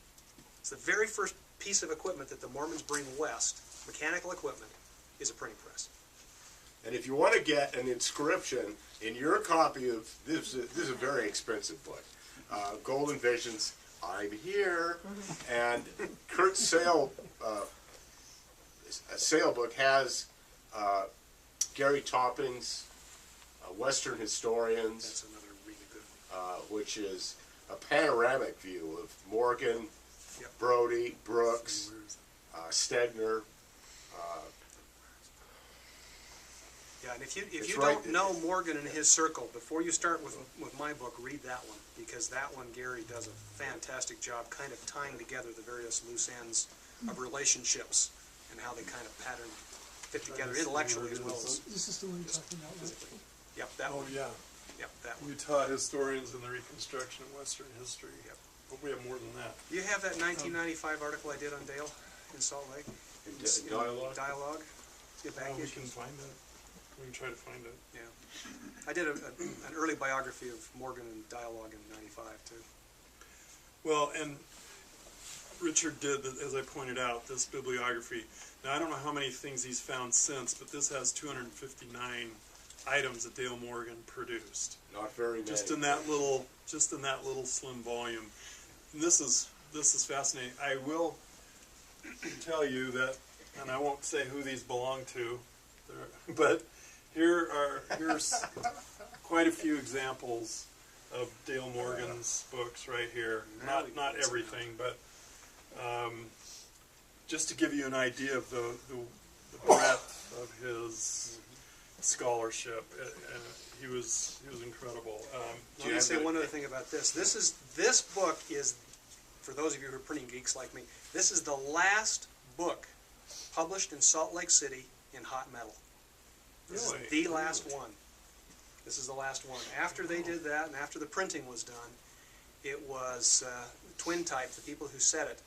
It's the very first piece of equipment that the Mormons bring west, mechanical equipment, is a printing press. And if you want to get an inscription in your copy of this is a very expensive book, Golden Visions. I'm here, and Kurt's sale book has Gary Topping's Western Historians, That's another really good one. which is a panoramic view of Morgan, Yep. Brody, Brooks, Stegner. Yeah, and if you It's don't right- know Morgan and his circle, before you start with my book, read that one, because that one, Gary does a fantastic job kind of tying together the various loose ends of relationships and how they kind of fit together intellectually as well as This is the one you're talking about, right? physically. Yep, that Oh, one. yeah. Yep, that one. Utah historians and the Reconstruction of Western history. Yep. Hope we have more than that. You have that 1995 article I did on Dale in Salt Lake? In In dialogue? Dialogue. Get back We issues. can find it. We can try to find it. Yeah. I did an early biography of Morgan in Dialogue in '95 too. Well, and Richard did, as I pointed out, this bibliography. Now, I don't know how many things he's found since, but this has 259 items that Dale Morgan produced. Not very many. Just in that little slim volume. And this is fascinating. I will tell you that, and I won't say who these belong to, but here's quite a few examples of Dale Morgan's books right here. Not everything, but just to give you an idea of the breadth of his scholarship. He was incredible. Let me say one other thing about this. This book is, for those of you who are printing geeks like me, this is the last book published in Salt Lake City in hot metal. This Really? is the last one. This is the last one. After they did that, and after the printing was done, it was Twin Type, the people who said it,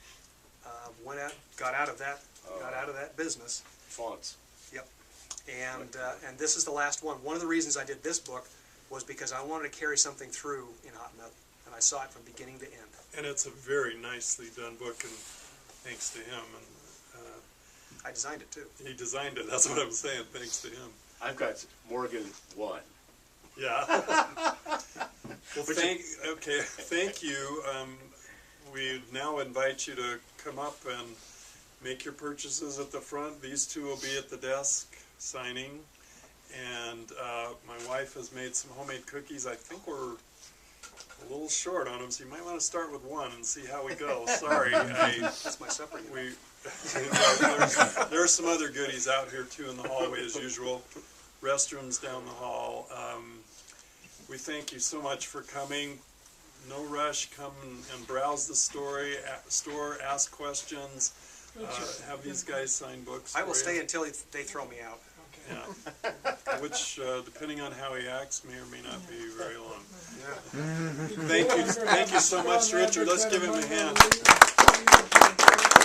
got out of that business. Fonts. Yep. And this is the last one. One of the reasons I did this book was because I wanted to carry something through in hot metal, and I saw it from beginning to end. And it's a very nicely done book, and thanks to him. And I designed it too. he designed it. That's what I'm saying. Thanks to him. I've got Morgan 1. Yeah. Well, thank you. We now invite you to come up and make your purchases at the front. These two will be at the desk signing. And my wife has made some homemade cookies. I think we're a little short on them, so you might want to start with one and see how we go. Sorry. That's my supper. There are some other goodies out here too in the hallway as usual. Restrooms down the hall. We thank you so much for coming. No rush. Come and browse the store, ask questions. Have these guys sign books. I will for stay you. until they throw me out. Yeah. Which, depending on how he acts, may or may not be very long. Yeah. Thank you so much, Richard. Let's give him a hand.